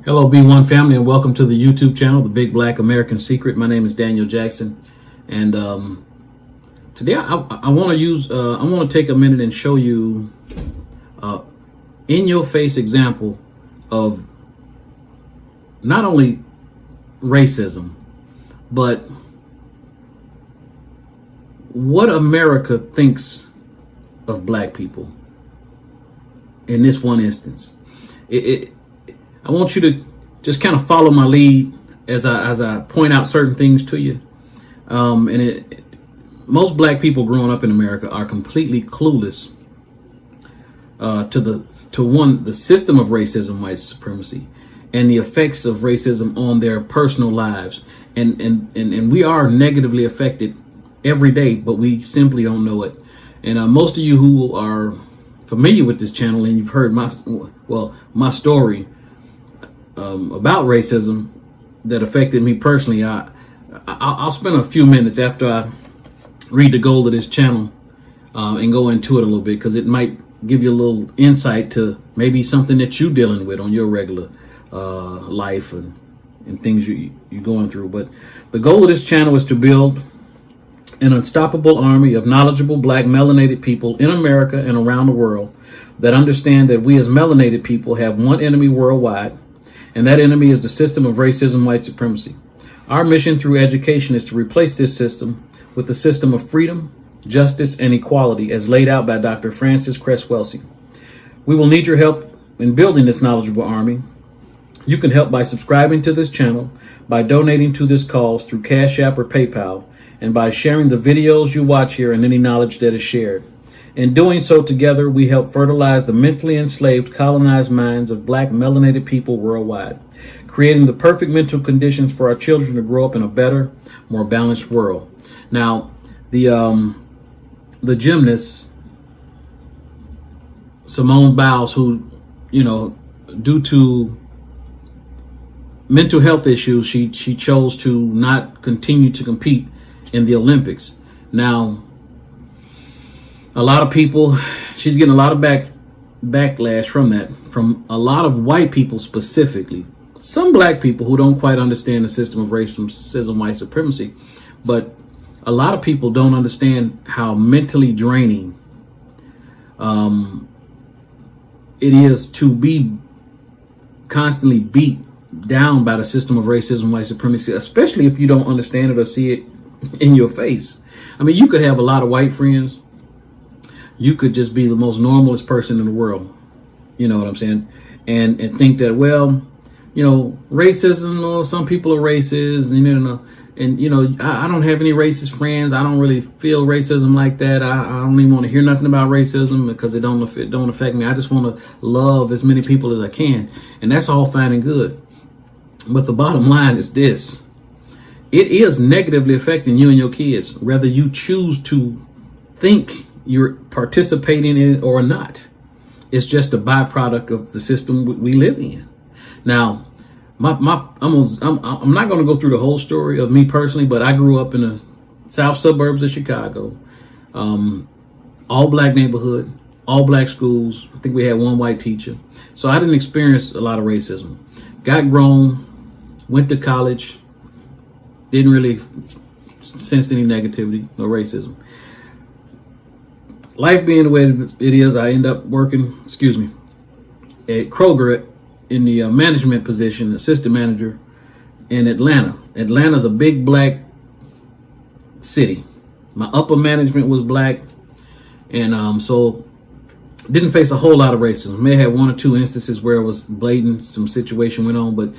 Hello, B1 family, and welcome to the YouTube channel, The Big Black American Secret. My name is Daniel Jackson, and today I want to take a minute and show you in-your-face example of not only racism, but what America thinks of black people in this one instance. I want you to just kind of follow my lead as I point out certain things to you. Most black people growing up in America are completely clueless to the system of racism, white supremacy, and the effects of racism on their personal lives. And we are negatively affected every day, but we simply don't know it. And most of you who are familiar with this channel and you've heard my story about racism that affected me personally, I'll spend a few minutes after I read the goal of this channel and go into it a little bit, because it might give you a little insight to maybe something that you're dealing with on your regular life and things you're going through. But the goal of this channel is to build an unstoppable army of knowledgeable black melanated people in America and around the world that understand that we as melanated people have one enemy worldwide, and that enemy is the system of racism, white supremacy. Our mission through education is to replace this system with the system of freedom, justice, and equality as laid out by Dr. Frances Cress Welsing. We will need your help in building this knowledgeable army. You can help by subscribing to this channel, by donating to this cause through Cash App or PayPal, and by sharing the videos you watch here and any knowledge that is shared. In doing so, together, we help fertilize the mentally enslaved, colonized minds of black melanated people worldwide, creating the perfect mental conditions for our children to grow up in a better, more balanced world. Now, the gymnast, Simone Biles, who, due to mental health issues, she chose to not continue to compete in the Olympics. Now, a lot of people, she's getting a lot of backlash from that, from a lot of white people specifically. Some black people who don't quite understand the system of racism, white supremacy, but a lot of people don't understand how mentally draining it is to be constantly beat down by the system of racism, white supremacy, especially if you don't understand it or see it in your face. I mean, you could have a lot of white friends. You could just be the most normalest person in the world. You know what I'm saying? And think that, well, racism, or some people are racist, and I don't have any racist friends. I don't really feel racism like that. I don't even want to hear nothing about racism because it don't affect me. I just want to love as many people as I can. And that's all fine and good. But the bottom line is this. It is negatively affecting you and your kids, whether you choose to think you're participating in it or not. It's just a byproduct of the system we live in. Now, I'm not going to go through the whole story of me personally, but I grew up in the south suburbs of Chicago, all black neighborhood, all black schools. I think we had one white teacher. So I didn't experience a lot of racism. Got grown, went to college, didn't really sense any negativity or racism. Life being the way it is, I end up working, at Kroger in the management position, assistant manager in Atlanta. Atlanta's a big black city. My upper management was black, and so didn't face a whole lot of racism. May have had one or two instances where it was blatant, some situation went on, but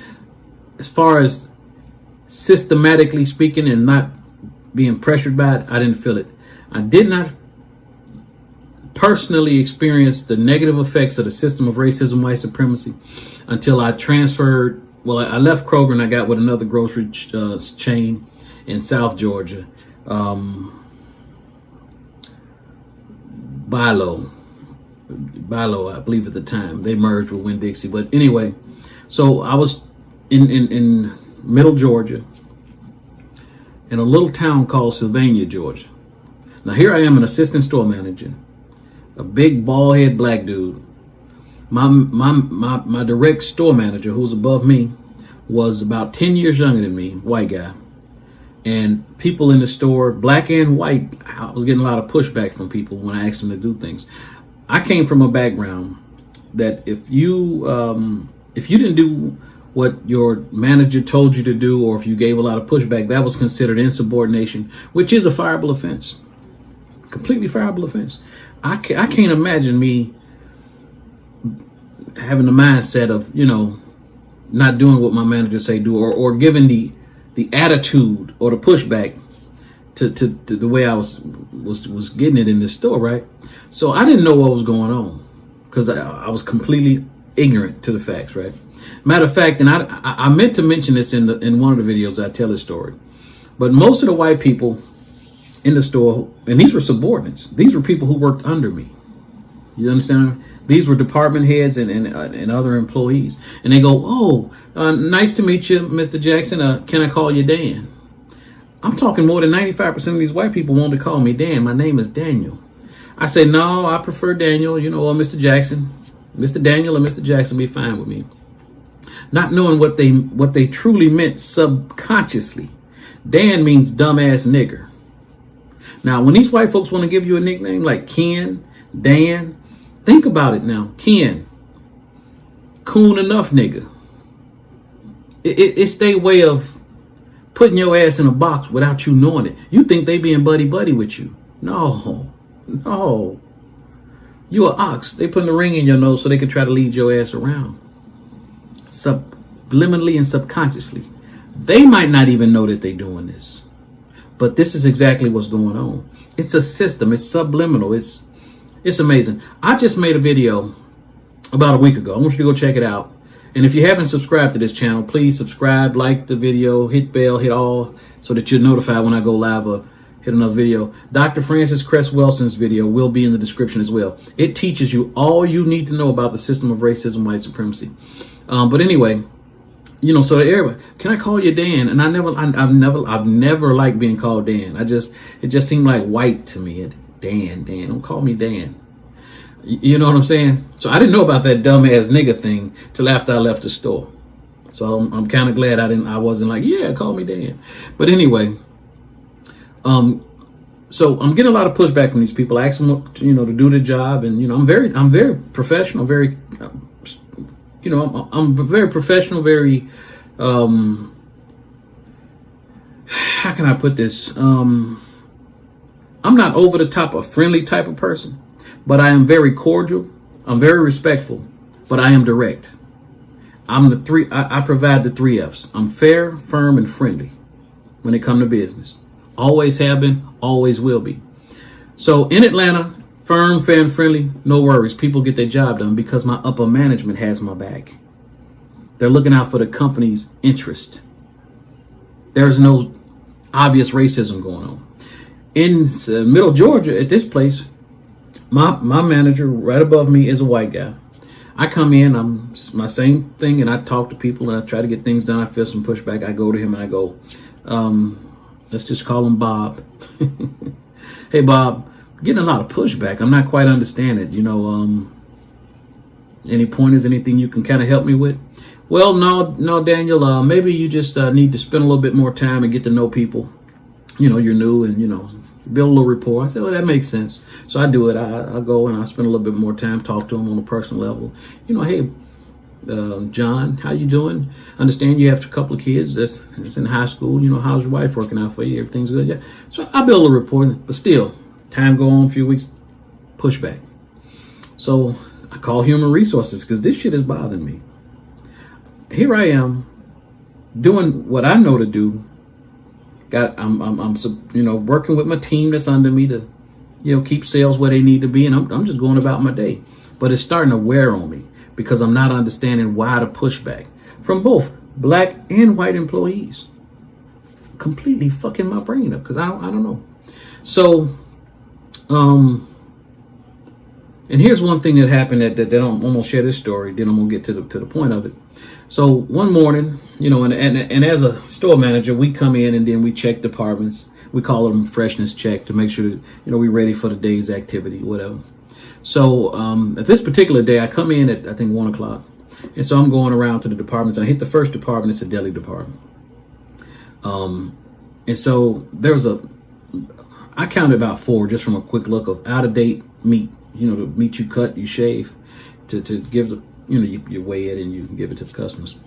as far as systematically speaking and not being pressured by it, I didn't feel it. I did not personally experienced the negative effects of the system of racism, white supremacy until I transferred. Well, I left Kroger and I got with another grocery chain in South Georgia, Bilo, I believe at the time. They merged with Winn-Dixie. But anyway, so I was in middle Georgia in a little town called Sylvania, Georgia. Now here I am, an assistant store manager, a big bald head black dude My direct store manager, who was above me, was about 10 years younger than me, white guy. And people in the store, black and white, I was getting a lot of pushback from people when I asked them to do things. I came from a background that if you didn't do what your manager told you to do, or if you gave a lot of pushback, that was considered insubordination, which is a fireable offense. Completely fireable offense. I can't imagine me having the mindset of, not doing what my manager say do, or giving the attitude or the pushback to the way I was getting it in this store, right? So I didn't know what was going on because I was completely ignorant to the facts, right? Matter of fact, and I meant to mention this in one of the videos I tell this story, but most of the white people in the store, and these were subordinates, these were people who worked under me. You understand? These were department heads and other employees. And they go, "Oh, nice to meet you, Mr. Jackson. Can I call you Dan?" I'm talking more than 95% of these white people want to call me Dan. My name is Daniel. I say, "No, I prefer Daniel, or Mr. Jackson. Mr. Daniel or Mr. Jackson be fine with me." Not knowing what they truly meant subconsciously. Dan means dumbass nigger. Now, when these white folks want to give you a nickname like Ken, Dan, think about it now. Ken, coon enough nigga. It's their way of putting your ass in a box without you knowing it. You think they being buddy with you. No. You an ox. They putting a ring in your nose so they can try to lead your ass around. Subliminally and subconsciously. They might not even know that they're doing this. But this is exactly what's going on. It's a system. It's subliminal. It's amazing. I just made a video about a week ago. I want you to go check it out. And if you haven't subscribed to this channel, please subscribe, like the video, hit bell, hit all, so that you're notified when I go live or hit another video. Dr. Francis Cress Welson's video will be in the description as well. It teaches you all you need to know about the system of racism, white supremacy. But anyway, so to everybody, can I call you Dan? And I've never liked being called Dan. It just seemed like white to me. Dan, don't call me Dan. You know what I'm saying? So I didn't know about that dumbass nigga thing till after I left the store. So I'm kind of glad I wasn't like, yeah, call me Dan. But anyway, so I'm getting a lot of pushback from these people. I ask them, to do the job, and I'm very professional, very, I'm very professional, very, how can I put this? I'm not over the top a friendly type of person, but I am very cordial. I'm very respectful, but I am direct. I provide the 3 F's. I'm fair, firm, and friendly when it comes to business. Always have been, always will be. So in Atlanta, firm, fair, and friendly, no worries. People get their job done because my upper management has my back. They're looking out for the company's interest. There's no obvious racism going on. In middle Georgia, at this place, my manager right above me is a white guy. I come in, I'm my same thing, and I talk to people and I try to get things done. I feel some pushback. I go to him and I go, let's just call him Bob. Hey, Bob, getting a lot of pushback. I'm not quite understanding it. Any pointers, anything you can kind of help me with? Well, no, Daniel, maybe you just need to spend a little bit more time and get to know people. You're new and, build a little rapport. I said, well, that makes sense. So I do it. I go and I spend a little bit more time, talk to them on a personal level. Hey, John, how you doing? Understand you have a couple of kids that's in high school. How's your wife working out for you? Everything's good? Yeah. So I build a rapport, but still, time go on, a few weeks, pushback. So I call human resources because this shit is bothering me. Here I am doing what I know to do. I'm working with my team that's under me to, keep sales where they need to be, and I'm just going about my day. But it's starting to wear on me because I'm not understanding why the pushback from both black and white employees. Completely fucking my brain up because I don't know. So, and here's one thing that happened that I'm gonna share this story. Then I'm gonna get to the point of it. So one morning, and as a store manager, we come in and then we check departments. We call them freshness check to make sure that, we're ready for the day's activity, whatever. So at this particular day, I come in at, I think, 1 o'clock. And so I'm going around to the departments. And I hit the first department. It's the deli department. And so I counted about 4 just from a quick look of out-of-date meat. You know, the meat you cut, you shave, to give the, you weigh it and you can give it to the customers.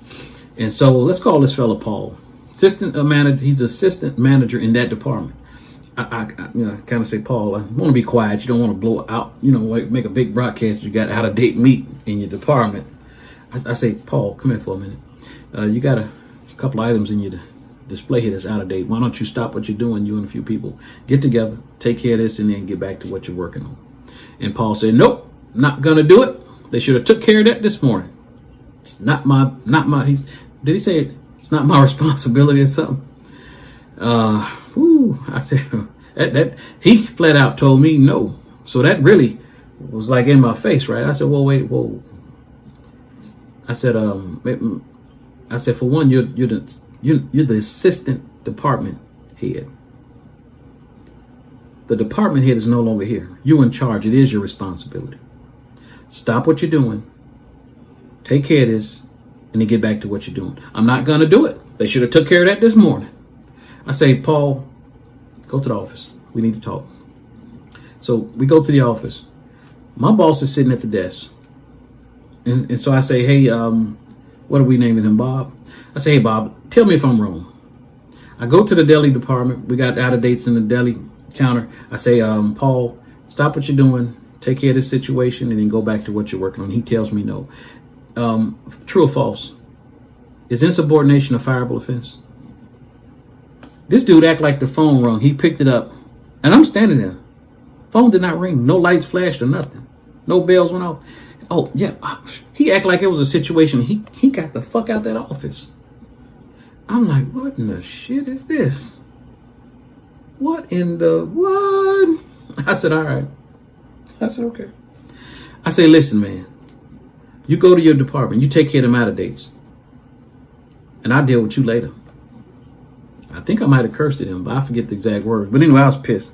And so let's call this fella Paul. Assistant manager. He's the assistant manager in that department. I kind of say, Paul, I want to be quiet. You don't want to blow out, like make a big broadcast. You got out-of-date meat in your department. I say, Paul, come here for a minute. You got a couple items in your display here that's out of date. Why don't you stop what you're doing? You and a few people get together, take care of this, and then get back to what you're working on. And Paul said, nope, not gonna do it. They should have took care of that this morning. It's not my. Did he say it's not my responsibility or something? I said that he flat out told me no. So that really was like in my face, right? I said, well, wait, whoa. I said, for one, you're the assistant department head. The department head is no longer here. You're in charge. It is your responsibility. Stop what you're doing. Take care of this, and then get back to what you're doing. I'm not gonna do it. They should have took care of that this morning. I say, Paul, go to the office. We need to talk. So we go to the office. My boss is sitting at the desk. And so I say, hey, what are we naming him, Bob? I say, hey, Bob, tell me if I'm wrong. I go to the deli department. We got out of dates in the deli counter. I say, Paul, stop what you're doing. Take care of this situation and then go back to what you're working on. He tells me no. True or false? Is insubordination a fireable offense? This dude act like the phone rung. He picked it up. And I'm standing there. Phone did not ring. No lights flashed or nothing. No bells went off. Oh, yeah. He act like it was a situation. He got the fuck out that office. I'm like, what in the shit is this? What in the what? I said, all right. I said, okay. I say, listen, man. You go to your department. You take care of them out of dates. And I'll deal with you later. I think I might have cursed at him, but I forget the exact words. But anyway, I was pissed.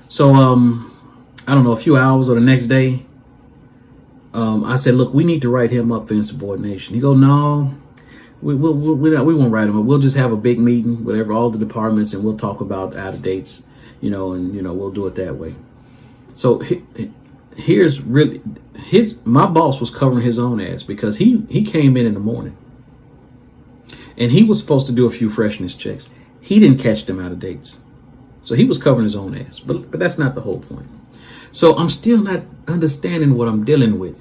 So, I don't know, a few hours or the next day, I said, look, we need to write him up for insubordination. He go, no, we won't write him up. We'll just have a big meeting, whatever, all the departments, and we'll talk about out of dates, and, we'll do it that way. So here's really, my boss was covering his own ass because he came in the morning and he was supposed to do a few freshness checks. He didn't catch them out of dates. So he was covering his own ass, but that's not the whole point. So I'm still not understanding what I'm dealing with.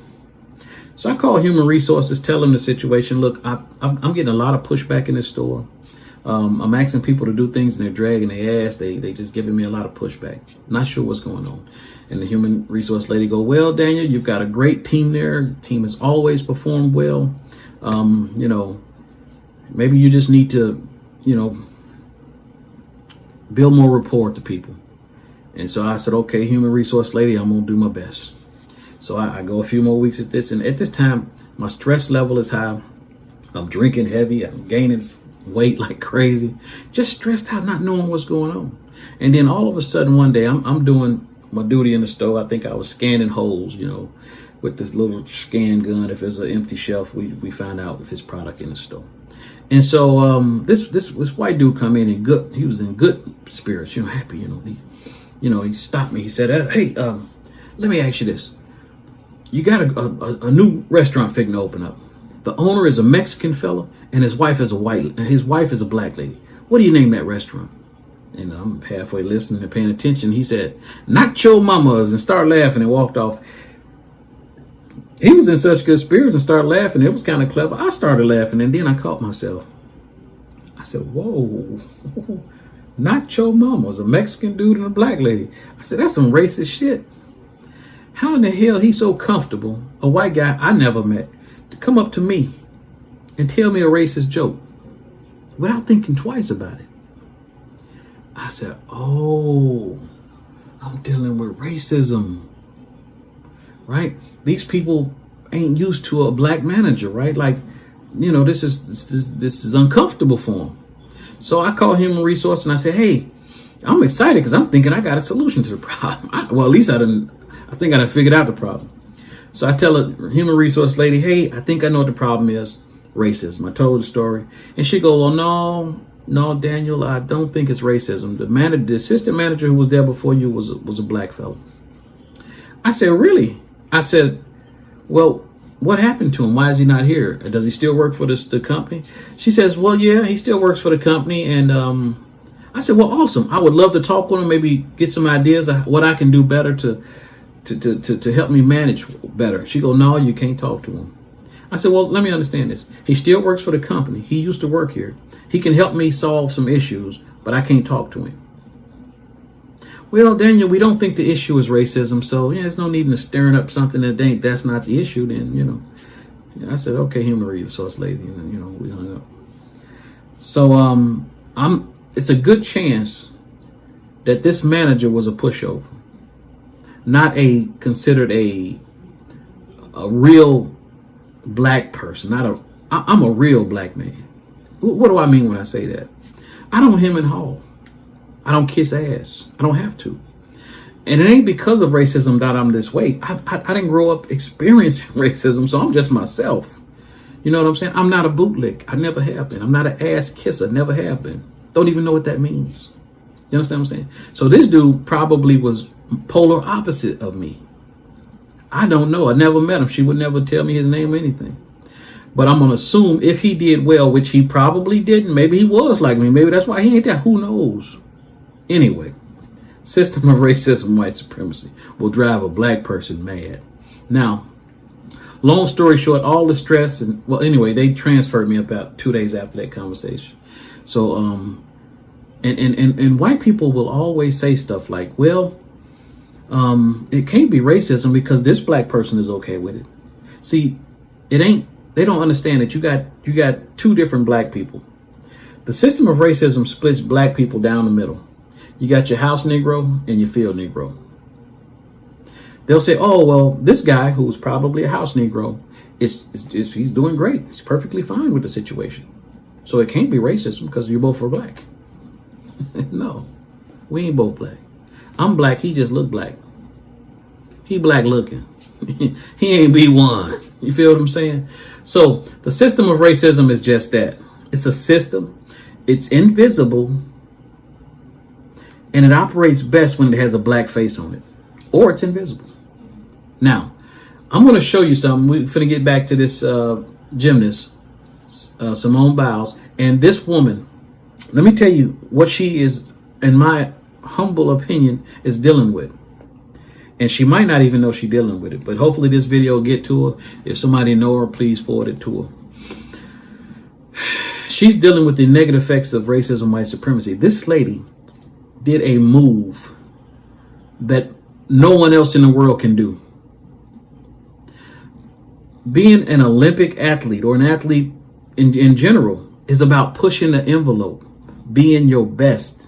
So I call human resources, tell them the situation. Look, I'm getting a lot of pushback in this store. I'm asking people to do things and they're dragging their ass. They just giving me a lot of pushback. Not sure what's going on. And the human resource lady go, well, Daniel, you've got a great team there. The team has always performed well. Maybe you just need to, build more rapport with the people. And so I said, okay, human resource lady, I'm going to do my best. So I go a few more weeks at this. And at this time, my stress level is high. I'm drinking heavy. I'm gaining weight like crazy. Just stressed out, not knowing what's going on. And then all of a sudden one day, I'm doing my duty in the store. I think I was scanning holes, with this little scan gun. If there's an empty shelf, we find out if his product in the store. And so this white dude come in and he was in good spirits, happy, he stopped me. He said, hey, let me ask you this. You got a new restaurant fitting to open up. The owner is a Mexican fella and his wife is a black lady. What do you name that restaurant? And I'm halfway listening and paying attention. He said, Nacho Mamas, and started laughing and walked off. He was in such good spirits and started laughing. It was kind of clever. I started laughing and then I caught myself. I said, whoa, Nacho Mamas, a Mexican dude and a black lady. I said, that's some racist shit. How in the hell he so comfortable, a white guy I never met, to come up to me and tell me a racist joke without thinking twice about it? I said, oh, I'm dealing with racism, right? These people ain't used to a black manager, right? Like, this is uncomfortable for them. So I call human resource and I say, hey, I'm excited because I'm thinking I got a solution to the problem. At least I I think I done figured out the problem. So I tell a human resource lady, hey, I think I know what the problem is. Racism. I told the story. And she go, well, no, Daniel, I don't think it's racism. The assistant manager who was there before you was a black fellow. I said, really? I said, well, what happened to him? Why is he not here? Does he still work for the company? She says, well, yeah, he still works for the company. And I said, well, awesome. I would love to talk with him, maybe get some ideas of what I can do better to help me manage better. She go, no, you can't talk to him. I said, well, let me understand this. He still works for the company. He used to work here. He can help me solve some issues, but I can't talk to him. Well, Daniel, we don't think the issue is racism, so yeah, there's no need in stirring up something that's not the issue. Then I said, okay, human resource lady, and then we hung up. So it's a good chance that this manager was a pushover, not considered a real black person. I'm a real black man. What do I mean when I say that? I don't hem and haw. I don't kiss ass. I don't have to. And it ain't because of racism that I'm this way. I didn't grow up experiencing racism, so I'm just myself. You know what I'm saying? I'm not a bootlick. I never have been. I'm not an ass kisser. Never have been. Don't even know what that means. You understand what I'm saying? So this dude probably was polar opposite of me. I don't know. I never met him. She would never tell me his name or anything. But I'm going to assume if he did well, which he probably didn't, maybe he was like me. Maybe that's why he ain't there. Who knows? Anyway, system of racism, white supremacy will drive a black person mad. Now, long story short, all the stress anyway, they transferred me about 2 days after that conversation. So, and white people will always say stuff like, well, it can't be racism because this black person is okay with it. See, it ain't. They don't understand that you got two different black people. The system of racism splits black people down the middle. You got your house Negro and your field Negro. They'll say, oh, well, this guy who's probably a house Negro he's doing great. He's perfectly fine with the situation. So it can't be racism because you both are black. No, we ain't both black. I'm black. He just look black. He black looking. He ain't B1. You feel what I'm saying? So the system of racism is just that. It's a system. It's invisible. And it operates best when it has a black face on it. Or it's invisible. Now, I'm going to show you something. We're going to get back to this gymnast, Simone Biles. And this woman, let me tell you what she is, in my humble opinion, is dealing with. And she might not even know she's dealing with it. But hopefully this video will get to her. If somebody know her, please forward it to her. She's dealing with the negative effects of racism, white supremacy. This lady did a move that no one else in the world can do. Being an Olympic athlete or an athlete in general is about pushing the envelope, being your best,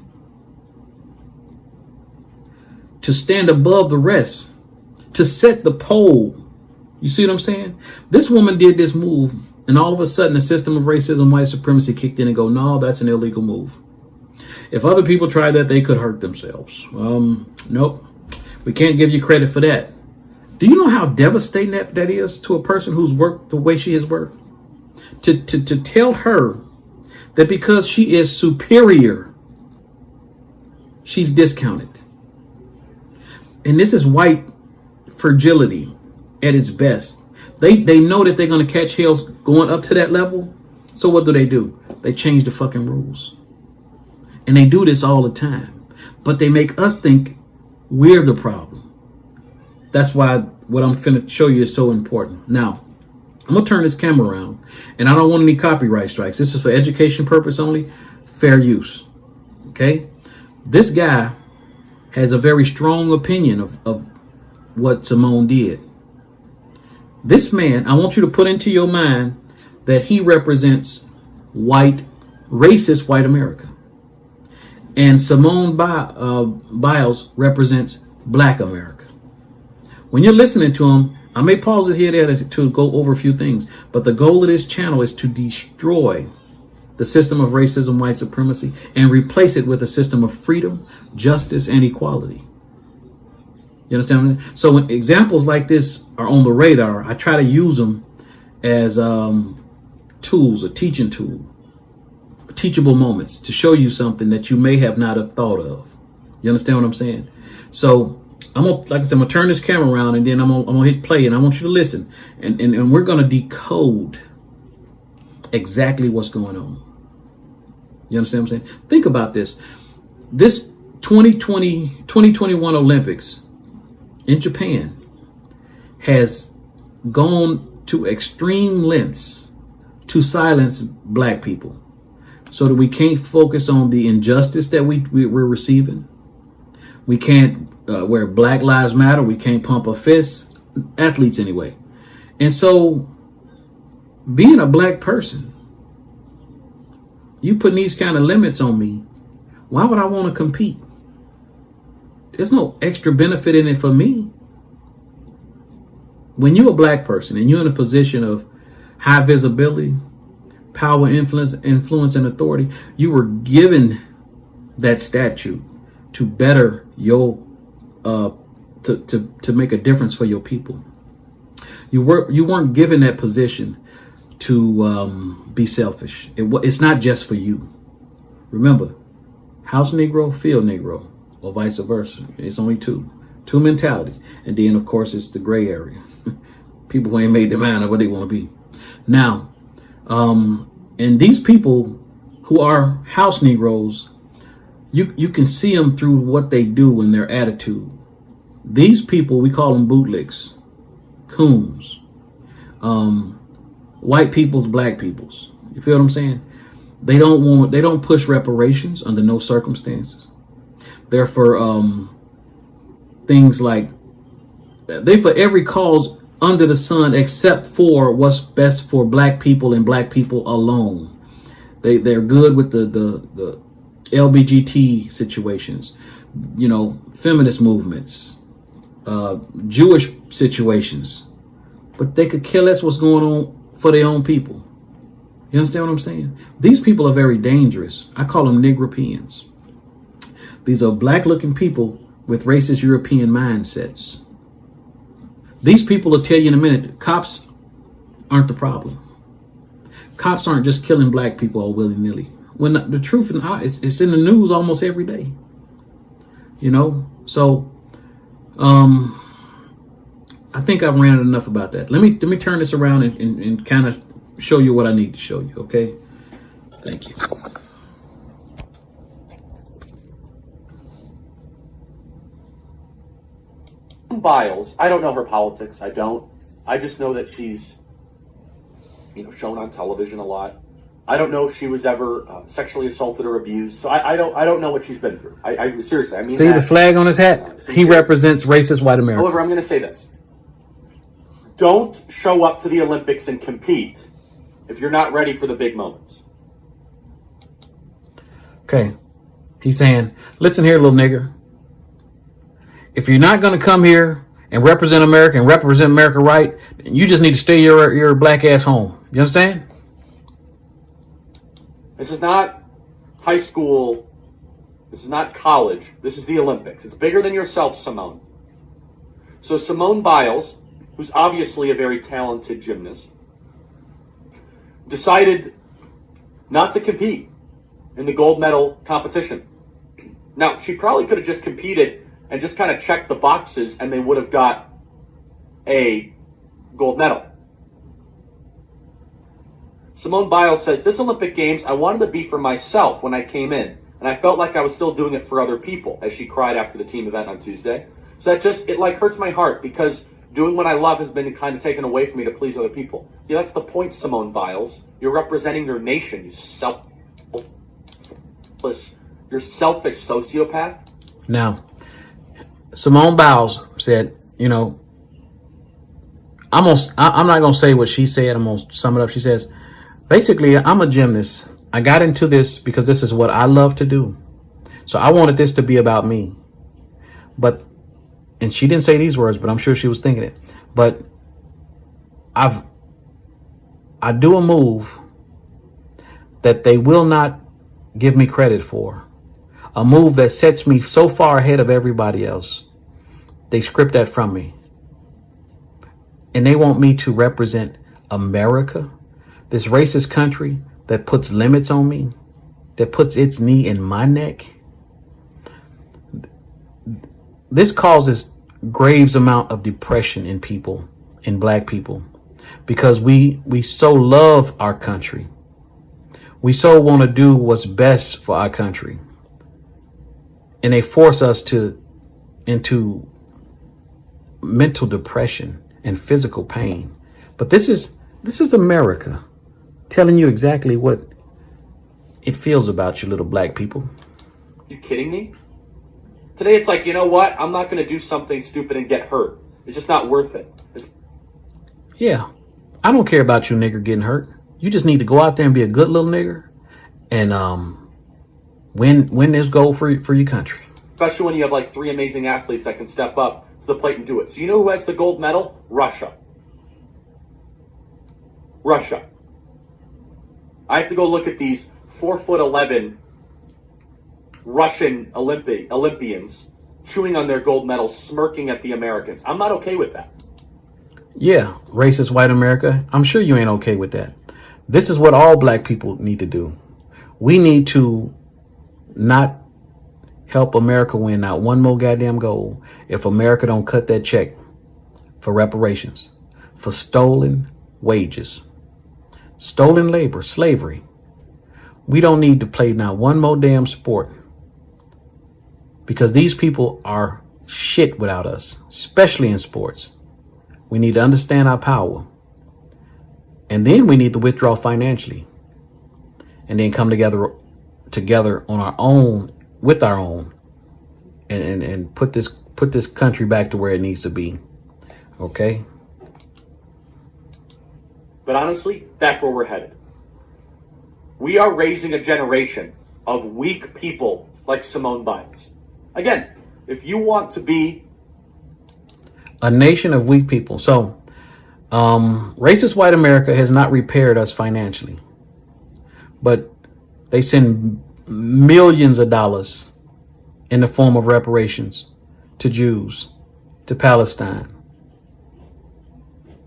to stand above the rest, to set the pole. You see what I'm saying? This woman did this move, and all of a sudden the system of racism, white supremacy kicked in and go, no, that's an illegal move. If other people try that, they could hurt themselves. Nope. We can't give you credit for that. Do you know how devastating that is to a person who's worked the way she has worked? To tell her that because she is superior, she's discounted. And this is white fragility at its best. They know that they're going to catch hell going up to that level. So what do? They change the fucking rules. And they do this all the time. But they make us think we're the problem. That's why what I'm finna show you is so important. Now, I'm going to turn this camera around. And I don't want any copyright strikes. This is for education purpose only. Fair use. Okay? This guy has a very strong opinion of what Simone did. This man, I want you to put into your mind that he represents racist white America. And Simone Biles represents black America. When you're listening to him, I may pause it here and there to go over a few things, but the goal of this channel is to destroy the system of racism, white supremacy, and replace it with a system of freedom, justice, and equality. You understand? So when examples like this are on the radar, I try to use them as tools, a teaching tool, teachable moments to show you something that you may have not have thought of. You understand what I'm saying? So I'm gonna, like I said, I'm gonna turn this camera around and then I'm gonna hit play and I want you to listen and we're gonna decode exactly what's going on. You understand what I'm saying? Think about this. This 2021 Olympics in Japan has gone to extreme lengths to silence black people so that we can't focus on the injustice that we're receiving. We can't wear Black Lives Matter. We can't pump a fist. Athletes anyway. And so being a black person, you putting these kind of limits on me, why would I want to compete? There's no extra benefit in it for me. When you're a black person and you're in a position of high visibility, power, influence, and authority, you were given that statute to better your to make a difference for your people. You weren't given that position to be selfish. It's not just for you. Remember, house Negro, field Negro, or vice versa. It's only two mentalities, and then of course it's the gray area. People who ain't made their mind of what they want to be. Now, and these people who are house Negroes, you can see them through what they do and their attitude. These people, we call them bootlicks, coons, white people's, black people's. You feel what I'm saying? They don't push reparations under no circumstances. They're for things like, they for every cause under the sun except for what's best for black people and black people alone. They're good with the LBGT situations, feminist movements, Jewish situations, but they could care less what's going on for their own people. You understand what I'm saying? These people are very dangerous. I call them Negropeans. These are black looking people with racist European mindsets. These people will tell you in a minute, cops aren't the problem. Cops aren't just killing black people all willy-nilly. When the truth it's in the news almost every day. So I think I've ranted enough about that. Let me turn this around and kind of show you what I need to show you, okay? Thank you. Biles, I don't know her politics. I don't. I just know that she's, shown on television a lot. I don't know if she was ever sexually assaulted or abused. So I don't know what she's been through. I seriously, I mean. See the flag on his hat? He represents racist white America. However, I'm going to say this: don't show up to the Olympics and compete if you're not ready for the big moments. Okay, he's saying, listen here, little nigger. If you're not going to come here and represent America right, then you just need to stay your black ass home. You understand? This is not high school. This is not college. This is the Olympics. It's bigger than yourself, Simone. So Simone Biles, who's obviously a very talented gymnast, decided not to compete in the gold medal competition. Now, she probably could have just competed and just kind of checked the boxes and they would have got a gold medal. Simone Biles says, this Olympic Games, I wanted to be for myself when I came in, and I felt like I was still doing it for other people, as she cried after the team event on Tuesday. So that it hurts my heart, because doing what I love has been kind of taken away from me to please other people. Yeah, that's the point, Simone Biles. You're representing your nation, you selfish sociopath. Now, Simone Biles said, I'm not going to say what she said. I'm going to sum it up. She says, basically, I'm a gymnast. I got into this because this is what I love to do. So I wanted this to be about me. And she didn't say these words, but I'm sure she was thinking it. But I do a move that they will not give me credit for. A move that sets me so far ahead of everybody else They script that from me. And they want me to represent America, this racist country that puts limits on me, that puts its knee in my neck. This causes grave amount of depression in people, in black people, because we so love our country. We so want to do what's best for our country. And they force us into mental depression and physical pain. But this is America telling you exactly what it feels about you, little black people. You kidding me? Today it's like, you know what? I'm not going to do something stupid and get hurt. It's just not worth it. Yeah, I don't care about you nigger getting hurt. You just need to go out there and be a good little nigger and win this gold for your country. Especially when you have like 3 amazing athletes that can step up to the plate and do it. So you know who has the gold medal? Russia. Russia. I have to go look at these 4'11" Russian Olympians chewing on their gold medals, smirking at the Americans. I'm not okay with that. Yeah, racist white America. I'm sure you ain't okay with that. This is what all black people need to do. We need to not help America win not one more goddamn gold if America don't cut that check for reparations, for stolen wages, stolen labor, slavery. We don't need to play not one more damn sport because these people are shit without us, especially in sports. We need to understand our power. And then we need to withdraw financially. And then come together on our own, with our own, and put this country back to where it needs to be. Okay? But honestly, that's where we're headed. We are raising a generation of weak people like Simone Biles. Again, if you want to be a nation of weak people. So, racist white America has not repaired us financially, but they send millions of dollars in the form of reparations to Jews, to Palestine,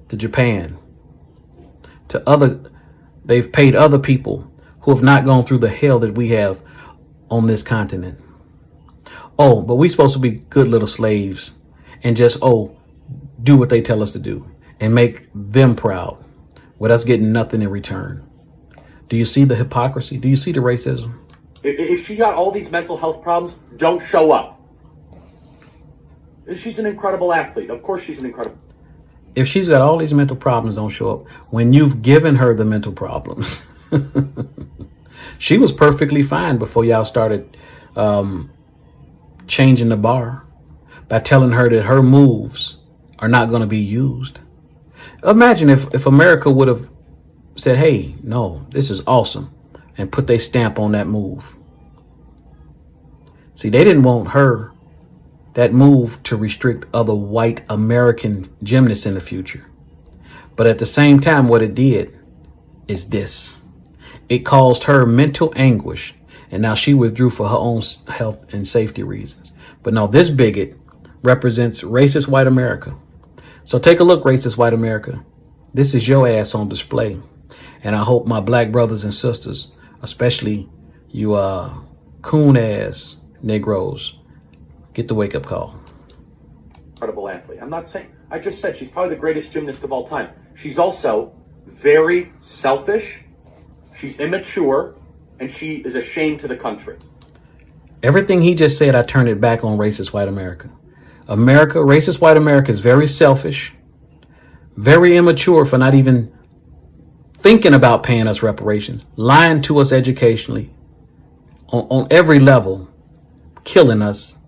to Japan, they've paid other people who have not gone through the hell that we have on this continent. Oh, but we're supposed to be good little slaves and just, do what they tell us to do and make them proud with us getting nothing in return. Do you see the hypocrisy? Do you see the racism? If she got all these mental health problems, don't show up. She's an incredible athlete. Of course she's an incredible. If she's got all these mental problems, don't show up. When you've given her the mental problems. She was perfectly fine before y'all started changing the bar by telling her that her moves are not going to be used. Imagine if America would have said, hey, no, this is awesome, and put their stamp on that move. See, they didn't want that move to restrict other white American gymnasts in the future. But at the same time, what it did is this. It caused her mental anguish, and now she withdrew for her own health and safety reasons. But no, this bigot represents racist white America. So take a look, racist white America. This is your ass on display. And I hope my black brothers and sisters, especially you coon ass Negroes, get the wake up call. Incredible athlete. I'm not saying, I just said she's probably the greatest gymnast of all time. She's also very selfish, she's immature, and she is a shame to the country. Everything he just said, I turned it back on racist white America. Racist white America is very selfish, very immature for not even thinking about paying us reparations, lying to us educationally, on every level, killing us,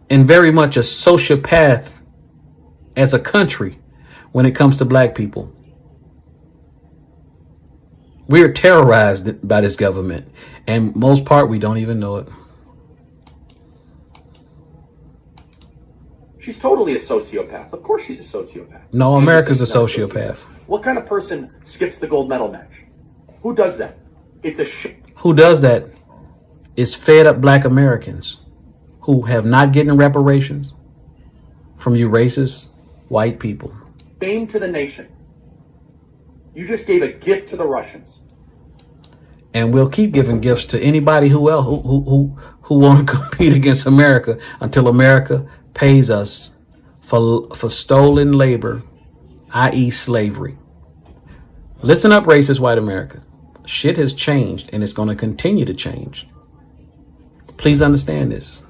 and very much a sociopath as a country when it comes to black people. We're terrorized by this government, and most part we don't even know it. She's totally a sociopath. Of course she's a sociopath. No, America's a sociopath. What kind of person skips the gold medal match? Who does that? It's a shit. Who does that is fed up black Americans who have not getting reparations from you racist white people. Shame to the nation. You just gave a gift to the Russians. And we'll keep giving gifts to anybody who else who want to compete against America until America pays us for stolen labor, i.e. slavery. Listen up, racist white America. Shit has changed and it's going to continue to change. Please understand this.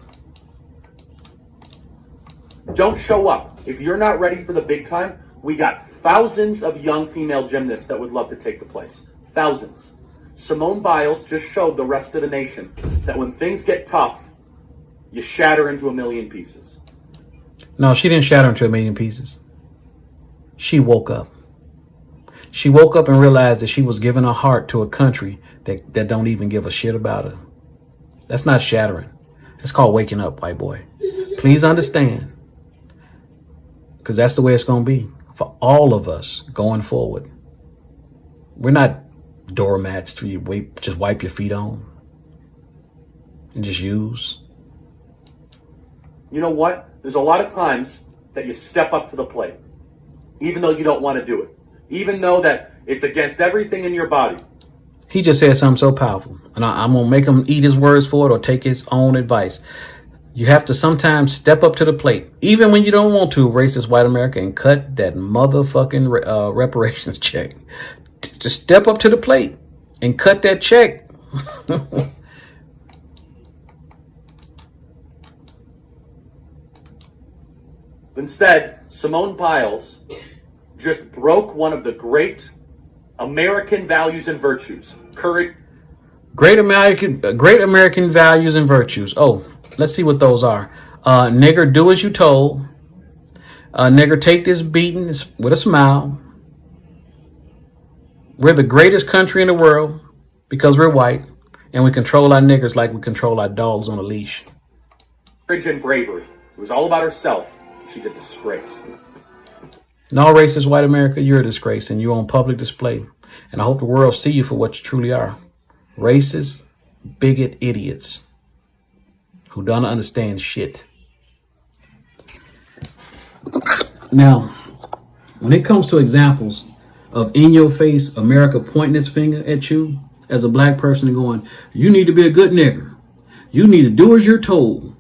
Don't show up. If you're not ready for the big time, we got thousands of young female gymnasts that would love to take the place. Thousands. Simone Biles just showed the rest of the nation that when things get tough, you shatter into a million pieces. No, she didn't shatter into a million pieces. She woke up. She woke up and realized that she was giving her heart to a country that don't even give a shit about her. That's not shattering. That's called waking up, white boy. Please understand. Because that's the way it's going to be for all of us going forward. We're not doormats to you just wipe your feet on and just use. You know what? There's a lot of times that you step up to the plate, even though you don't want to do it, even though that it's against everything in your body. He just said something so powerful, and I'm going to make him eat his words for it or take his own advice. You have to sometimes step up to the plate, even when you don't want to, racist white America, and cut that motherfucking reparations check. Just step up to the plate and cut that check. Instead, Simone Biles just broke one of the great American values and virtues. Courage. Great American values and virtues. Oh, let's see what those are. Nigger, do as you told. Nigger, take this beating with a smile. We're the greatest country in the world because we're white, and we control our niggers like we control our dogs on a leash. Courage and bravery. It was all about herself. She's a disgrace. No, racist white America, you're a disgrace, and you're on public display. And I hope the world see you for what you truly are. Racist, bigot idiots who don't understand shit. Now, when it comes to examples of in-your-face America pointing its finger at you as a black person and going, you need to be a good nigger. You need to do as you're told.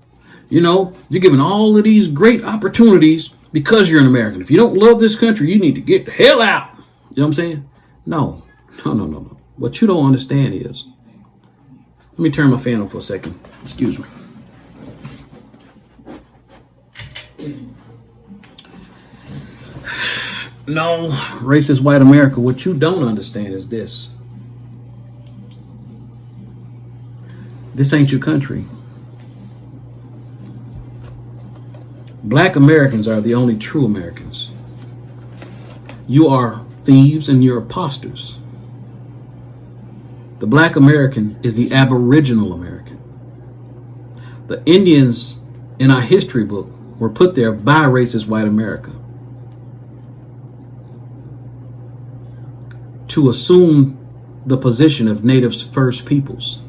You know, you're given all of these great opportunities because you're an American. If you don't love this country, you need to get the hell out. You know what I'm saying? No. What you don't understand is, let me turn my fan on for a second. Excuse me. No, racist white America, what you don't understand is this. This ain't your country. Black Americans are the only true Americans. You are thieves and you're imposters. The black American is the aboriginal American. The Indians in our history book were put there by racist white America to assume the position of natives first peoples.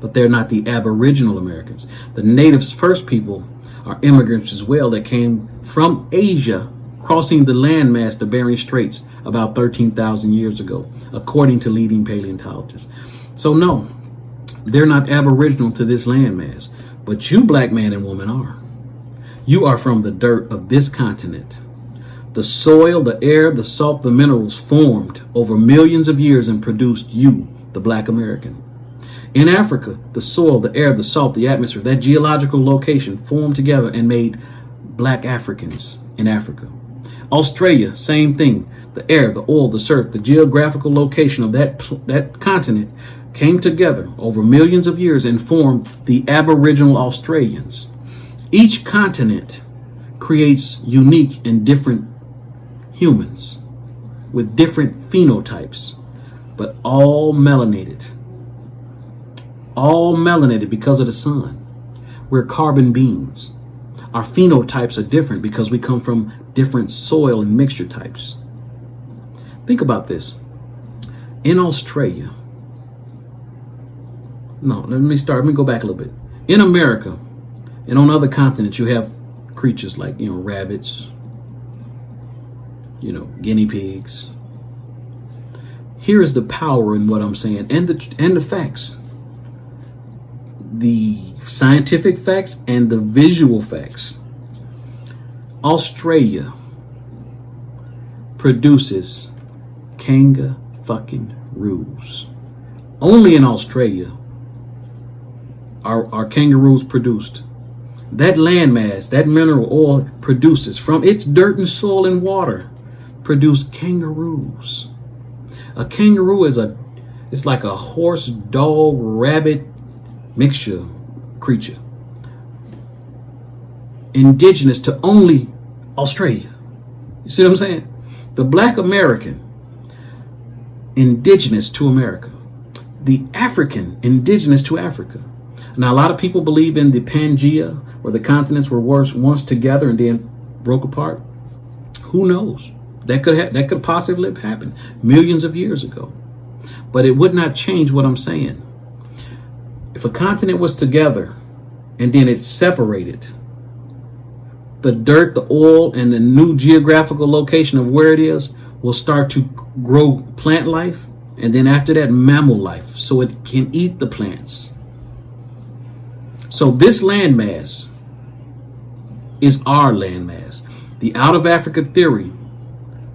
But they're not the aboriginal Americans. The natives first people are immigrants as well that came from Asia, crossing the landmass to Bering Straits about 13,000 years ago, according to leading paleontologists. So no, they're not aboriginal to this landmass, but you black man and woman are. You are from the dirt of this continent. The soil, the air, the salt, the minerals formed over millions of years and produced you, the black American. In Africa, the soil, the air, the salt, the atmosphere, that geological location formed together and made black Africans in Africa. Australia, same thing. The air, the oil, the surf, the geographical location of that continent came together over millions of years and formed the Aboriginal Australians. Each continent creates unique and different humans with different phenotypes, but all melanated. All melanated because of the sun. We're carbon beings. Our phenotypes are different because we come from different soil and mixture types. Think about this. In Australia, let me go back a little bit. In America, And on other continents, you have creatures like, rabbits, guinea pigs. Here is the power in what I'm saying, and the facts. The scientific facts and the visual facts. Australia produces kangaroos. Only in Australia are kangaroos produced. That landmass, that mineral oil produces from its dirt and soil and water, produce kangaroos. A kangaroo it's like a horse, dog, rabbit mixture creature. Indigenous to only Australia. You see what I'm saying? The black American, indigenous to America. The African, indigenous to Africa. Now, a lot of people believe in the Pangea, where the continents were once together and then broke apart. Who knows? That could possibly have happened millions of years ago. But it would not change what I'm saying. If a continent was together and then it separated, the dirt, the oil, and the new geographical location of where it is will start to grow plant life, and then after that, mammal life, so it can eat the plants. So this landmass is our landmass. The out of Africa theory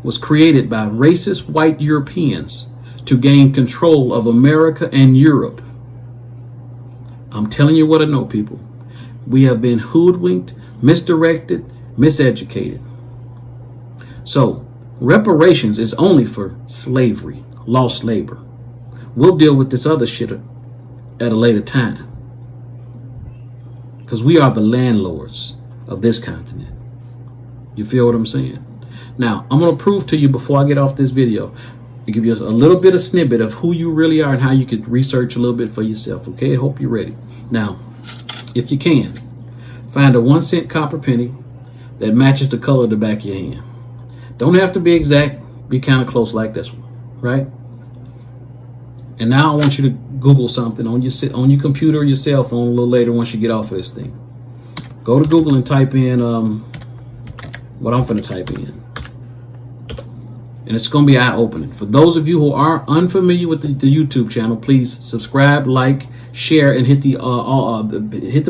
was created by racist white Europeans to gain control of America and Europe. I'm telling you what I know, people. We have been hoodwinked, misdirected, miseducated. So reparations is only for slavery, lost labor. We'll deal with this other shit at a later time, because we are the landlords of this continent. You feel what I'm saying? Now, I'm going to prove to you before I get off this video, to give you a little bit of snippet of who you really are and how you could research a little bit for yourself. Okay, I hope you're ready. Now, if you can, find a 1 cent copper penny that matches the color of the back of your hand. Don't have to be exact. Be kind of close like this one, right? And now I want you to Google something on your computer or your cell phone a little later once you get off of this thing. Go to Google and type in what I'm going to type in. And it's going to be eye-opening. For those of you who are unfamiliar with the YouTube channel, please subscribe, like, share, and hit the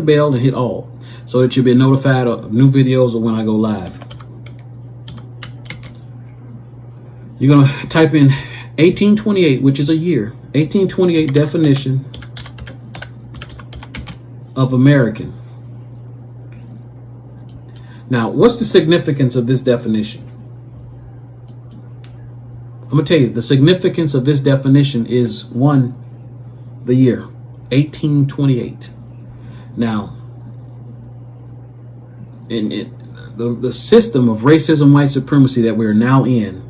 bell and hit all, so that you'll be notified of new videos or when I go live. You're going to type in 1828, which is a year. 1828 definition of American. Now, what's the significance of this definition? I'm going to tell you, the significance of this definition is, one, the year, 1828. Now, the system of racism, white supremacy that we're now in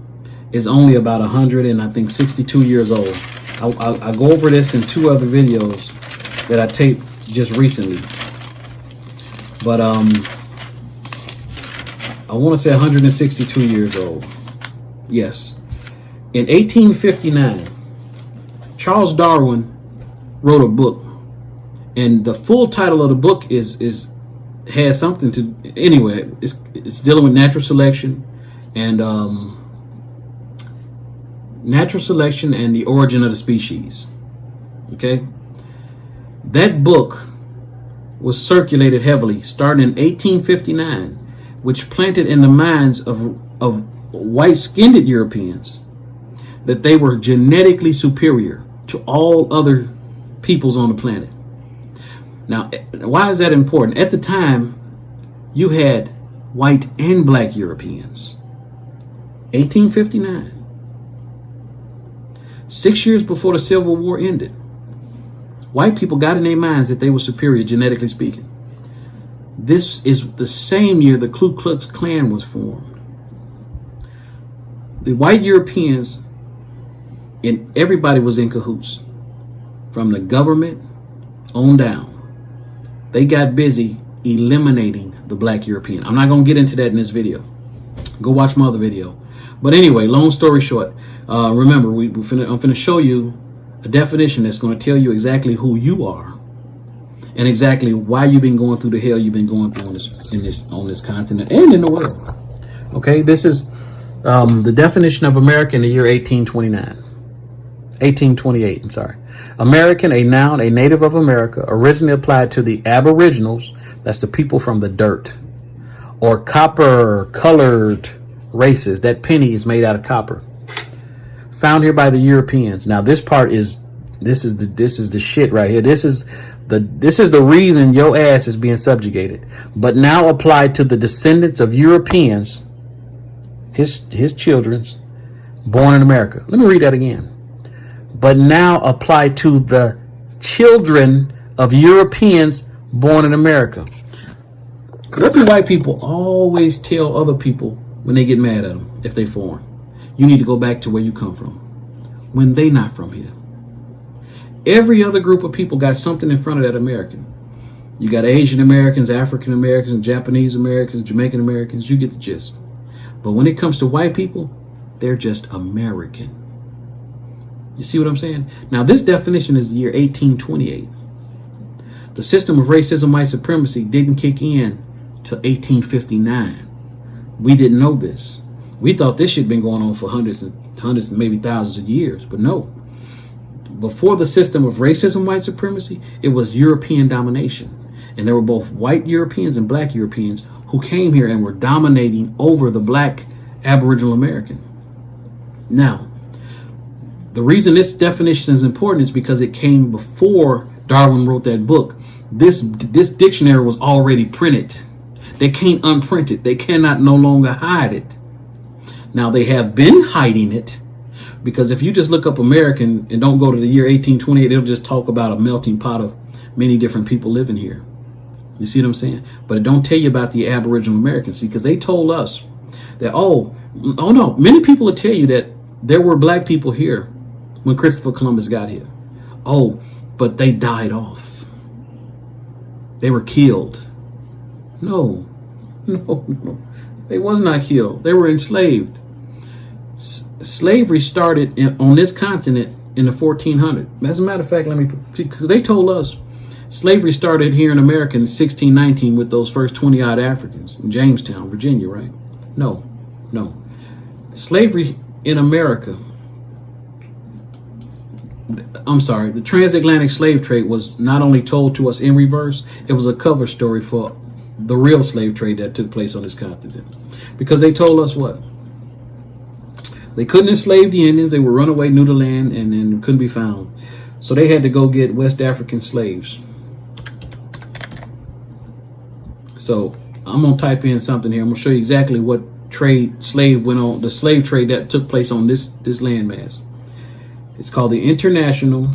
is only about 162 years old. I go over this in 2 other videos that I taped just recently. But I want to say 162 years old. Yes. In 1859, Charles Darwin wrote a book, and the full title of the book has something to, anyway, it's dealing with natural selection and the origin of the species. Okay, that book was circulated heavily starting in 1859, which planted in the minds of white-skinned Europeans that they were genetically superior to all other peoples on the planet. Now, why is that important? At the time, you had white and black Europeans. 1859. 6 years before the Civil War ended, white people got in their minds that they were superior, genetically speaking. This is the same year the Ku Klux Klan was formed. The white Europeans and everybody was in cahoots, from the government on down. They got busy eliminating the black European. I'm not going to get into that in this video. Go watch my other video. But anyway, long story short, remember, I'm going to show you a definition that's going to tell you exactly who you are and exactly why you've been going through the hell you've been going through on this continent and in the world. Okay, this is the definition of America in the year 1828. I'm sorry. American, a noun, a native of America, originally applied to the Aboriginals, that's the people from the dirt, or copper-colored races. That penny is made out of copper. Found here by the Europeans. Now this part is this is the shit right here. This is the reason your ass is being subjugated. But now applied to the descendants of Europeans, his children's, born in America. Let me read that again. But now applied to the children of Europeans born in America. What do white people always tell other people when they get mad at them if they foreign? You need to go back to where you come from, when they not from here. Every other group of people got something in front of that American. You got Asian Americans, African Americans, Japanese Americans, Jamaican Americans. You get the gist. But when it comes to white people, they're just American. You see what I'm saying? Now, this definition is the year 1828. The system of racism, white supremacy didn't kick in till 1859. We didn't know this. We thought this shit been going on for hundreds and maybe thousands of years, but no. Before the system of racism, white supremacy, it was European domination. And there were both white Europeans and black Europeans who came here and were dominating over the black Aboriginal American. Now, the reason this definition is important is because it came before Darwin wrote that book. This dictionary was already printed. They can't unprint it. They cannot no longer hide it. Now, they have been hiding it, because if you just look up American and don't go to the year 1828, it'll just talk about a melting pot of many different people living here. You see what I'm saying? But it don't tell you about the Aboriginal Americans. See, because they told us that, oh no, many people will tell you that there were black people here when Christopher Columbus got here. Oh, but they died off. They were killed. No. They was not killed. They were enslaved. Slavery started on this continent in the 1400s. As a matter of fact, because they told us slavery started here in America in 1619 with those first 20 odd Africans in Jamestown, Virginia, right? No. Slavery in America, the transatlantic slave trade was not only told to us in reverse, it was a cover story for the real slave trade that took place on this continent. Because they told us what? They couldn't enslave the Indians. They would run away, new to land, and then couldn't be found. So they had to go get West African slaves. So I'm going to type in something here. I'm going to show you exactly what slave went on, the slave trade that took place on this landmass. It's called the International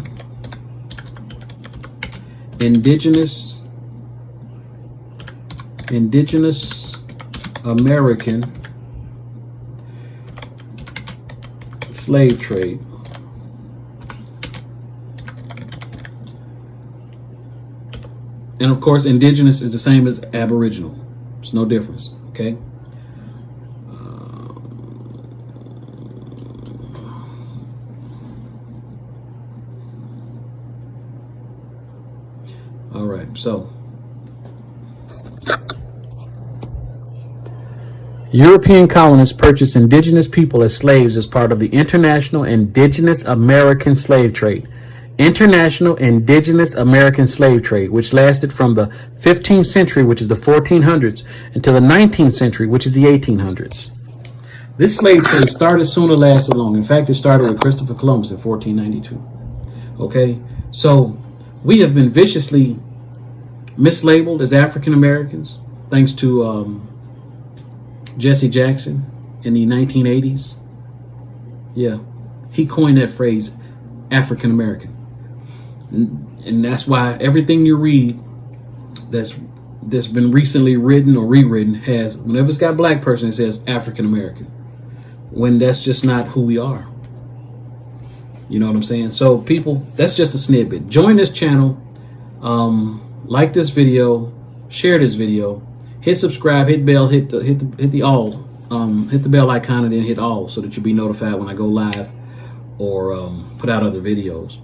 Indigenous American Slave Trade. And of course, indigenous is the same as aboriginal. It's no difference, okay? All right, so European colonists purchased indigenous people as slaves as part of the International Indigenous American Slave Trade. International Indigenous American Slave Trade, which lasted from the 15th century, which is the 1400s, until the 19th century, which is the 1800s. This slave trade started sooner, lasted long. In fact, it started with Christopher Columbus in 1492. Okay, so we have been viciously mislabeled as African Americans, thanks to Jesse Jackson in the 1980s. Yeah, he coined that phrase, African American. And that's why everything you read that's been recently written or rewritten has, whenever it's got black person, it says African American, when that's just not who we are. You know what I'm saying? So people, that's just a snippet. Join this channel, like this video, share this video, hit subscribe, hit bell, hit the all, hit the bell icon, and then hit all, so that you'll be notified when I go live or put out other videos.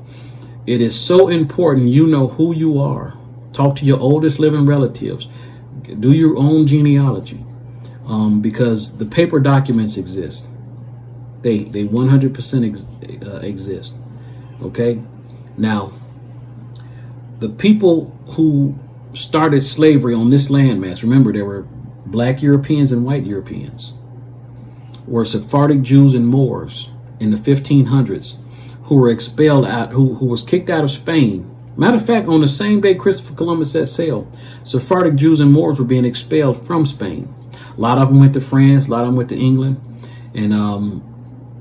It is so important you know who you are Talk to your oldest living relatives. Do your own genealogy, because the paper documents exist. They 100% exist. Okay, now the people who started slavery on this landmass, remember there were black Europeans and white Europeans, were Sephardic Jews and Moors in the 1500s who were expelled out, who was kicked out of Spain. Matter of fact, on the same day Christopher Columbus set sail, Sephardic Jews and Moors were being expelled from Spain. A lot of them went to France, a lot of them went to England, and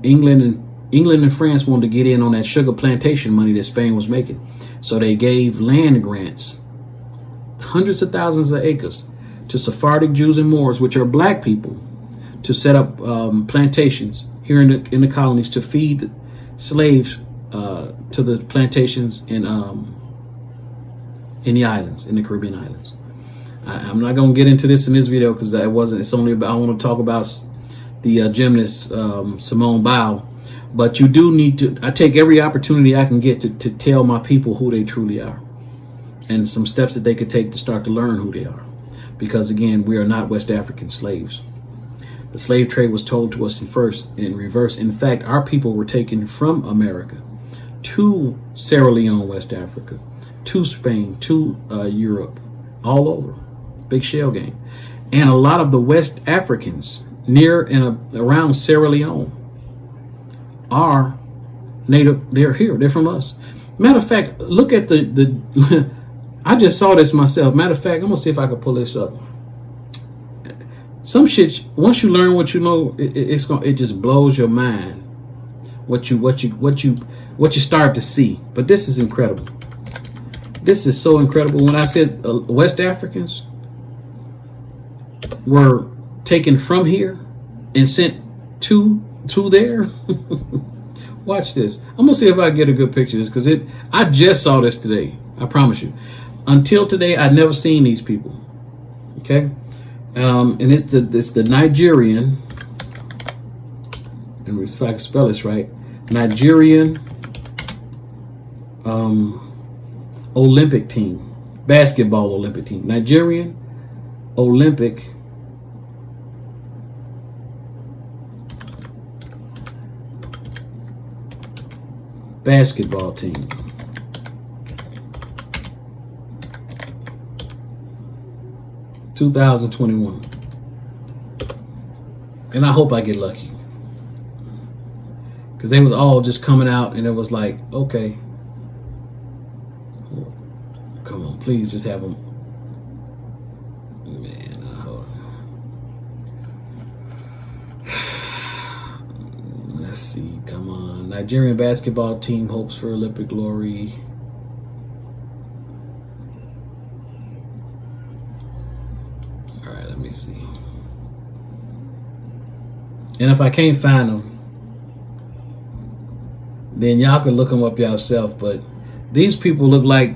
England and France wanted to get in on that sugar plantation money that Spain was making. So they gave land grants, hundreds of thousands of acres, to Sephardic Jews and Moors, which are black people, to set up plantations here in the colonies to feed slaves to the plantations in the islands, in the Caribbean islands. I'm not going to get into this in this video because that wasn't. It's only about. I want to talk about the gymnast Simone Bout. But you do need to. I take every opportunity I can get to tell my people who they truly are, and some steps that they could take to start to learn who they are. Because again, we are not West African slaves. The slave trade was told to us in reverse. In fact, our people were taken from America to Sierra Leone, West Africa, to Spain, to Europe, all over. Big shell game. And a lot of the West Africans near and around Sierra Leone are native. They're here. They're from us. Matter of fact, look at the I just saw this myself. Matter of fact, I'm gonna see if I can pull this up. Some shit, once you learn what you know, it just blows your mind. What you start to see. But this is incredible. This is so incredible. When I said West Africans were taken from here and sent to there. Watch this. I'm gonna see if I can get a good picture of this, because I just saw this today. I promise you. Until today, I'd never seen these people. Okay, and it's the Nigerian, and if I can spell this right, Nigerian Olympic team, basketball Olympic team, Nigerian Olympic basketball team. (2021), and I hope I get lucky, because they was all just coming out, and it was like, okay, come on, please just have them. Man, let's see, come on. Nigerian basketball team hopes for Olympic glory. All right, let me see. And if I can't find them, then y'all can look them up yourself. But these people look like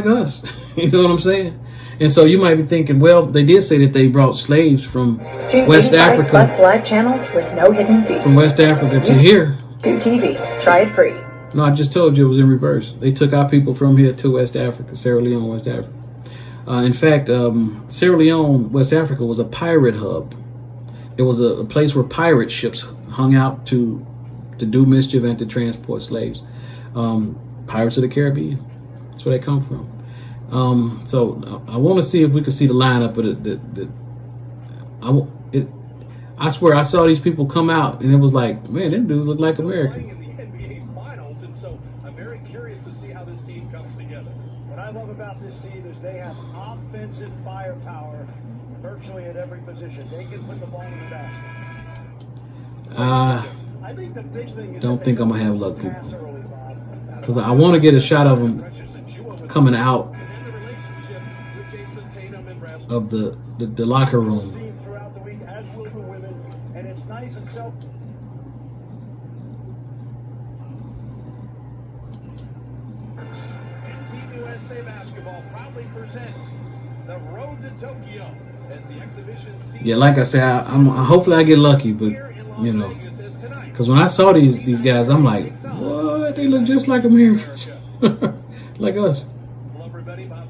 us. You know what I'm saying? And so you might be thinking, well, they did say that they brought slaves from West Africa. Plus live channels with no hidden fees. From West Africa to here. Bout TV. Try it free. No, I just told you it was in reverse. They took our people from here to West Africa, Sierra Leone, West Africa. In fact, Sierra Leone, West Africa was a pirate hub. It was a place where pirate ships hung out to do mischief and to transport slaves. Pirates of the Caribbean. That's where they come from. So I want to see if we can see the lineup of I swear I saw these people come out, and it was like, man, them dudes look like American. In the NBA Finals, and so I'm very curious to see how this team comes together. What I love about this team is they have offensive firepower virtually at every position. They can put the ball in the basket. I think the big thing is don't think I'm gonna have luck, people, because I want to get a shot of them coming out of the locker room. USA Basketball proudly presents the Road to Tokyo as the exhibition. Yeah, like I said, I'm hopefully I get lucky, but you know, because when I saw these guys, I'm like, what? They look just like Americans, like us. Hello, everybody. Bout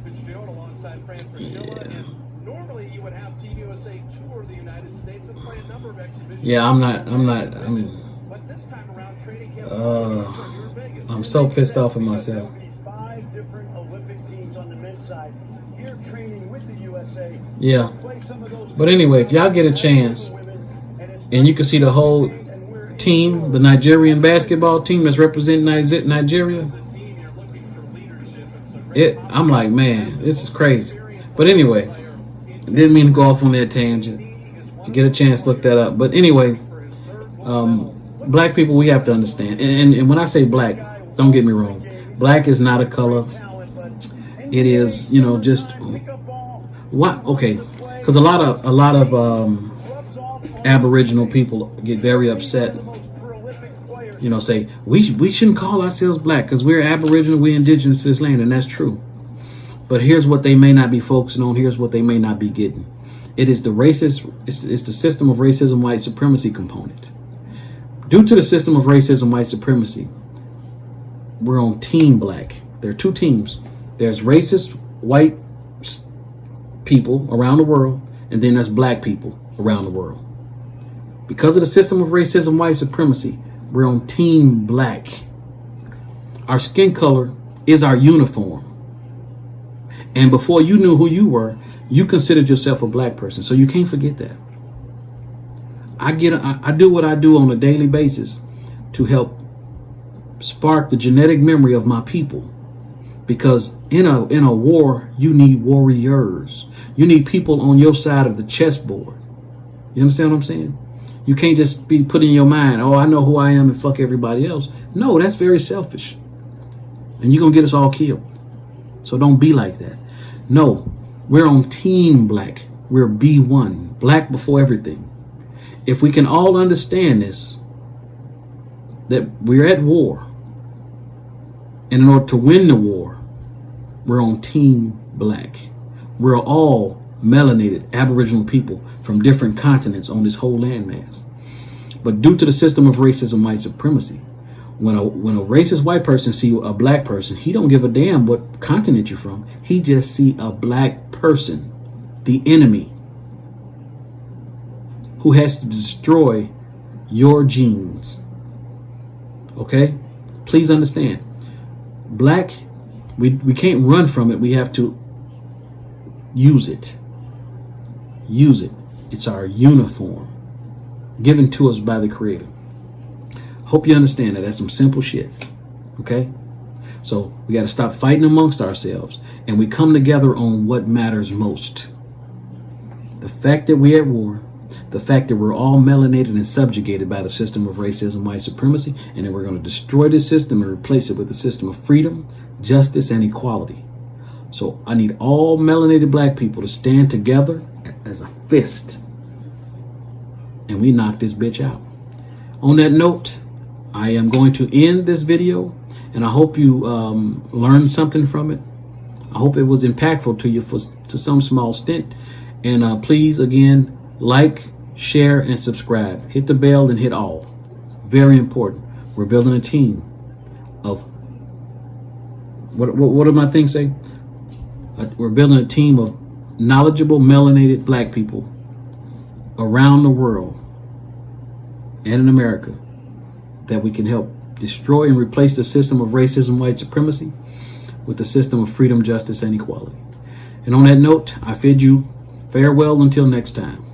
United States and play a number of exhibitions. Yeah, I mean, But this time around, training camp here in Vegas. I'm so pissed off at myself. There'll be 5 different Olympic teams on the men's side here training with the USA. Yeah. Play some of those But anyway, if y'all get a chance and you can see the whole team, the Nigerian basketball team that's representing Nigeria, I'm like, man, this is crazy. But anyway, didn't mean to go off on that tangent. If you get a chance, look that up. But anyway, black people, we have to understand. And when I say black, don't get me wrong. Black is not a color. It is, just what? Okay, because a lot of Aboriginal people get very upset. Say we shouldn't call ourselves black because we're Aboriginal, we're indigenous to this land, and that's true. But here's what they may not be focusing on. Here's what they may not be getting. It is the racist. It's the system of racism, white supremacy component. Due to the system of racism, white supremacy, we're on Team Black. There are 2 teams. There's racist white people around the world, and then there's black people around the world. Because of the system of racism, white supremacy, we're on Team Black. Our skin color is our uniform. And before you knew who you were, you considered yourself a black person. So you can't forget that. I do what I do on a daily basis to help spark the genetic memory of my people. Because in a war, you need warriors. You need people on your side of the chessboard. You understand what I'm saying? You can't just be put in your mind, oh, I know who I am and fuck everybody else. No, that's very selfish. And you're going to get us all killed. So don't be like that. No, we're on Team Black. We're B1, black before everything. If we can all understand this, that we're at war, and in order to win the war, we're on Team Black. We're all melanated Aboriginal people from different continents on this whole landmass. But due to the system of racism, white supremacy, when a racist white person see a black person, he don't give a damn what continent you're from. He just see a black person, the enemy, who has to destroy your genes. Okay? Please understand. Black, we can't run from it. We have to use it. Use it. It's our uniform given to us by the Creator. Hope you understand that. That's some simple shit. Okay? So we got to stop fighting amongst ourselves and we come together on what matters most. The fact that we're at war, the fact that we're all melanated and subjugated by the system of racism, white supremacy, and that we're going to destroy this system and replace it with a system of freedom, justice, and equality. So I need all melanated black people to stand together as a fist and we knock this bitch out. On that note, I am going to end this video and I hope you learned something from it. I hope it was impactful to you to some small stint. And please, again, like, share, and subscribe. Hit the bell and hit all. Very important. We're building a team of, what did my thing say? We're building a team of knowledgeable, melanated black people around the world and in America that we can help destroy and replace the system of racism, white supremacy with the system of freedom, justice, and equality. And on that note, I bid you farewell until next time.